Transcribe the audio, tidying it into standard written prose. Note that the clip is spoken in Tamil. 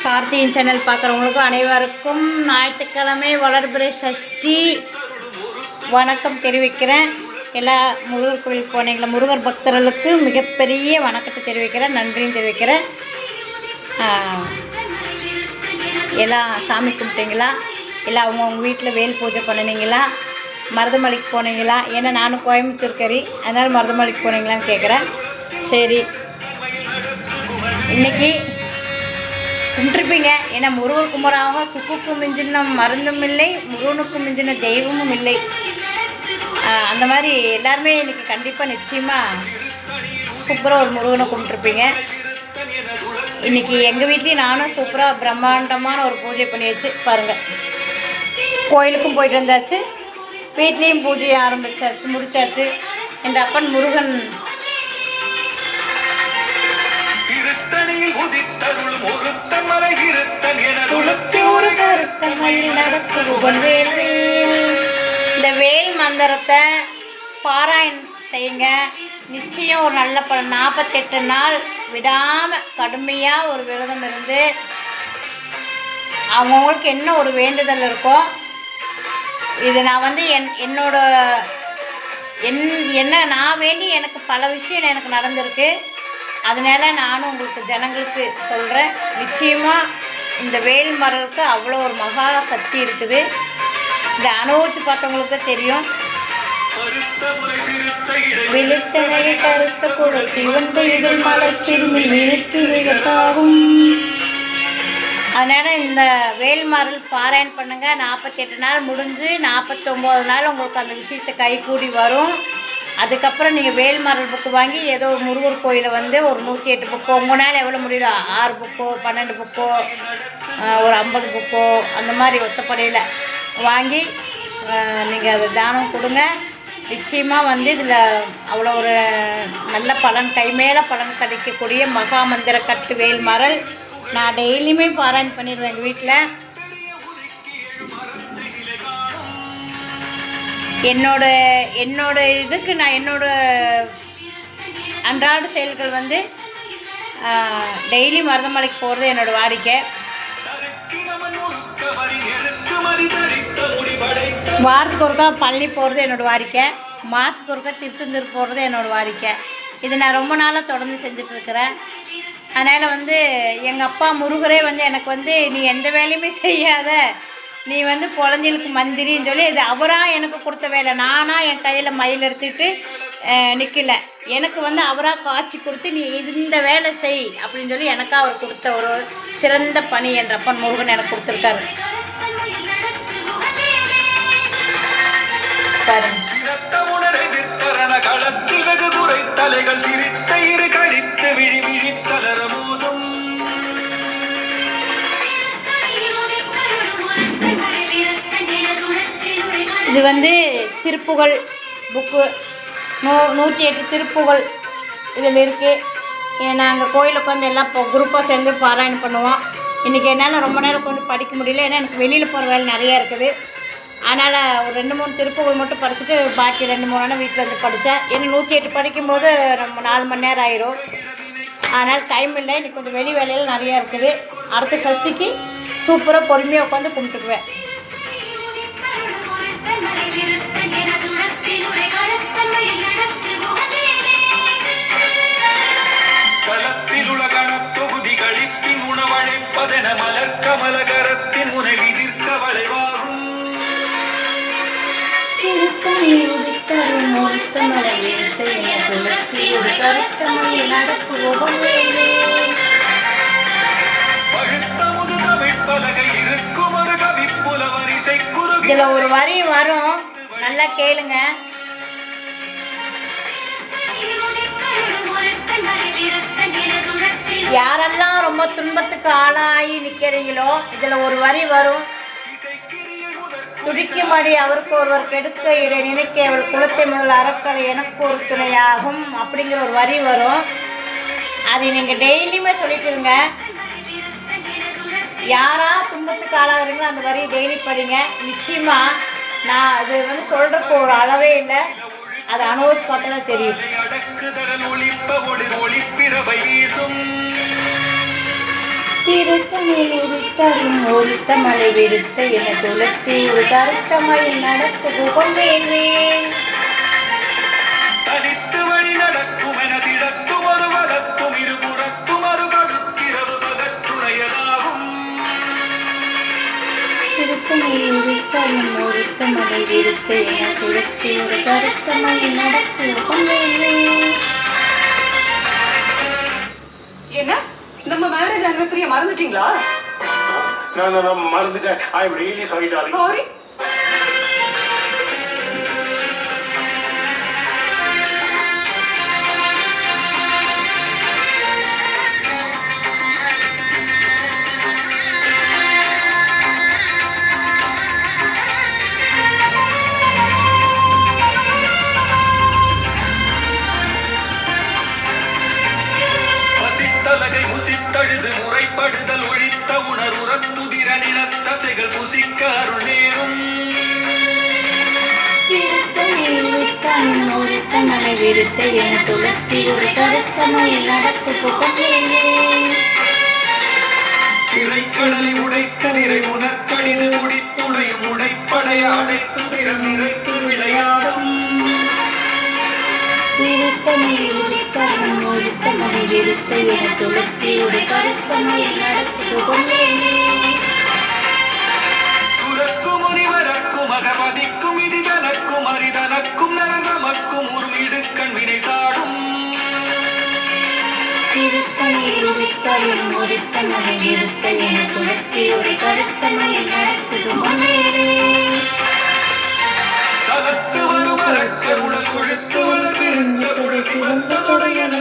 கார்த்தியின் சேனல் பார்க்குறவங்களுக்கும் அனைவருக்கும் ஞாயிற்றுக்கிழமை வளர்பிறை சஷ்டி வணக்கம் தெரிவிக்கிறேன். எல்லா முருகர் கோவில் போனீங்களா, முருகர் பக்தர்களுக்கு மிகப்பெரிய வணக்கத்தை தெரிவிக்கிறேன், நன்றியும் தெரிவிக்கிறேன். எல்லாம் சாமி கும்பிட்டீங்களா? எல்லாம் அவங்கவுங்க வீட்டில் வேல் பூஜை பண்ணினீங்களா? மருதமலைக்கு போனீங்களா? ஏன்னா நானும் கோயம்புத்தூர் கறி, அதனால் மருதமலைக்கு போனீங்களான்னு கேட்குறேன். சரி, இன்றைக்கி கும்பிட்ருப்பீங்க. ஏன்னா முருகர் கும்பிட்றவங்க சுக்குக்கு மிஞ்சின மருந்தும் இல்லை, முருகனுக்கு மிஞ்சின தெய்வமும் இல்லை. அந்த மாதிரி எல்லாருமே இன்றைக்கி கண்டிப்பாக நிச்சயமாக சூப்பராக ஒரு முருகனை கும்பிட்ருப்பீங்க. இன்றைக்கி எங்கள் வீட்லேயும் நானும் சூப்பராக பிரம்மாண்டமான ஒரு பூஜை பண்ணியாச்சு. பாருங்கள், கோயிலுக்கும் போயிட்டு வந்தாச்சு, வீட்லேயும் பூஜையை ஆரம்பித்தாச்சு, முடித்தாச்சு. என்ற அப்பன் முருகன் இந்த வேல் மந்திரத்தை பாராயணம் செய்யுங்க. நிச்சயம் ஒரு நல்ல பலன். 48 நாள் விடாமல் கடுமையாக ஒரு விரதம் இருந்து அவங்களுக்கு என்ன ஒரு வேண்டுதல் இருக்கோ, இது நான் வந்து என்ன நான் வேண்டி எனக்கு பல விஷயம் எனக்கு நடந்திருக்கு. அதனால் நானும் உங்களுக்கு ஜனங்களுக்கு சொல்கிறேன், நிச்சயமாக இந்த வேல் மரலுக்கு அவ்வளோ ஒரு மகா சக்தி இருக்குது. இதை அனுபவிச்சு பார்த்தவங்களுக்கு தெரியும். விழுத்தழகை கருத்த குரல் சிவந்த இதழ் மலர் சிறுமில் விழுத்தாகும். அதனால் இந்த வேல் மரல் பாராயணம் பண்ணுங்கள். 48 நாள் முடிஞ்சு 49 நாள் உங்களுக்கு அந்த விஷயத்தை கைகூடி வரும். அதுக்கப்புறம் நீங்கள் வேல் மரல் புக்கு வாங்கி ஏதோ முருகர் கோயிலை வந்து ஒரு 108 புக்கோ, உங்களால் எவ்வளோ முடியுதோ 6 புக்கோ 12 புக்கோ ஒரு 50 புக்கோ அந்த மாதிரி ஒத்தப்படையில் வாங்கி நீங்கள் அதை தானம் கொடுங்க. நிச்சயமாக வந்து இதில் அவ்வளோ ஒரு நல்ல பலன், கைமேலே பலன் கிடைக்கக்கூடிய மகா மந்திர கட்டு வேல் மரல் நான் டெய்லியுமே பாராயணம் பண்ணிடுவேன் எங்கள் வீட்டில். என்னோட இதுக்கு நான் அன்றாட செயல்கள் வந்து டெய்லி மருதமலைக்கு போகிறது என்னோடய வாடிக்கை. வாரத்துக்கு ஒருக்கா பழனி போகிறது என்னோடய வாடிக்கை. மாதத்துக்கு ஒருக்கா திருச்செந்தூர் போகிறது என்னோடய வாடிக்கை. இது நான் ரொம்ப நாளாக தொடர்ந்து செஞ்சிட்ருக்கிறேன். அதனால் வந்து எங்கள் அப்பா முருகரே வந்து எனக்கு வந்து நீ எந்த வேலையுமே செய்யாத, நீ வந்து குழந்தைகளுக்கு மந்திரின்னு சொல்லி இது அவராக எனக்கு கொடுத்த வேலை. நானாக என் கையில் மயில் எடுத்துக்கிட்டு நிற்கல, எனக்கு வந்து அவராக காட்சி கொடுத்து நீ இந்த வேலை செய் அப்படின்னு சொல்லி எனக்காக அவர் கொடுத்த ஒரு சிறந்த பணி என்ற அப்பன் முருகன் எனக்கு கொடுத்துருக்காரு. பாருங்க, இது வந்து திருப்புகழ் புக்கு, 108 திருப்புகழ் இதில் இருக்குது. நாங்கள் கோயிலுக்கு வந்து எல்லாம் குரூப்பாக சேர்ந்து பாராயணம் பண்ணுவோம். இன்றைக்கி என்னால் ரொம்ப நேரம் கொஞ்சம் படிக்க முடியல, ஏன்னா எனக்கு வெளியில் போகிற வேலை நிறையா இருக்குது. அதனால் ஒரு 2-3 திருப்புகழ் மட்டும் படிச்சுட்டு பாக்கி 2-3 நாள் வீட்டில் வந்து படித்தேன். ஏன்னா 108 படிக்கும்போது நம்ம 4 மணி நேரம் ஆயிரும். அதனால் டைம் இல்லை, இன்றைக்கி கொஞ்சம் வெளி வேலையில் நிறையா இருக்குது. அடுத்த சஷ்டிக்கு சூப்பராக பொறுமையாக உட்காந்து கும்பிட்டுக்குவேன். இதில் ஒரு வரி வரும், நல்லா கேளுங்க. யாரெல்லாம் ரொம்ப துன்பத்துக்கு ஆளாகி நிற்கிறீங்களோ இதில் ஒரு வரி வரும். துடிக்கும்படி அவருக்கு ஒருவர் கெடுக்க இதை நினைக்க அவள் குலத்தை முதல் அறக்கரை எனக்கு ஒரு துணையாகும் அப்படிங்கிற ஒரு வரி வரும். அதை நீங்கள் டெய்லியுமே சொல்லிட்டுருங்க. யாரா துன்பத்துக்கு ஆளாகிறீங்களோ அந்த வரி டெய்லி படிங்க. நிச்சயமாக நான் அது வந்து சொல்கிறதுக்கு ஒரு அளவே இல்லை, அதை அனுபவிச்சு பார்த்தா தான் தெரியும். திருத்தணில் உதித்தரும் ஒருத்த மலை விருத்த என துளத்தி ஒரு கருத்த மயில் நடக்குது கொண்டேன் தனித்து வழி நடக்கும் என திடத்தும் ஒரு வதத்தும் இருபுறத்தும் அறுபடுத்திரவு பகற்றுணையதாகும் திருத்தணில் உதித்தரும் ஒருத்த மலை விருத்த என துளத்தி ஒரு கருத்த மயில் நடக்குது கொண்டேன். என்ன நம்ம மேரேஜ் ஆனிவர்சரிய மறந்துட்டீங்களா? நான் மறந்துட்டேன். I am really sorry darling. Sorry. பசித்தலகை முசித்தழுது முறைப்படுதல் ஒழித்த உணர்வுறத்துதிர நிலத்த செகல் புசிக்க அருள் நேரும் திருத்தணில் உதித்தரும் ஒருத்த மலை விருத்த என துளத்தி ஒரு கருத்த மயில் நடக்குது கொண்டேன். திரைக்கடலை உடைத்த நிறை உணர்கடிது முடித்துடையும் உடைப்படைய அடைத்துதிரம் நிறைத்து விளையாடும் திருத்தணில் உதித்தரும் ஒருத்த மலை விருத்த என துளத்தி ஒரு கருத்த மயில் நடக்குது கொண்டேன். சுரக்கும் முனிவரக்கும் அகபதிக்கும் இது தனக்கும் அரிதனக்கும் நரகமக்கும் உருமிடுக்கண் வினை சாடும் திருத்தணில் உதித்தரும் ஒருத்த மலை விருத்த என துளத்தி ஒரு கருத்த மயில் நடக்குது கொண்டேன். சலத்து வரும் அரக்கர் உடல் கொழுத்து வளர்ந்திருந்த குடல் சிவந்த தொடையன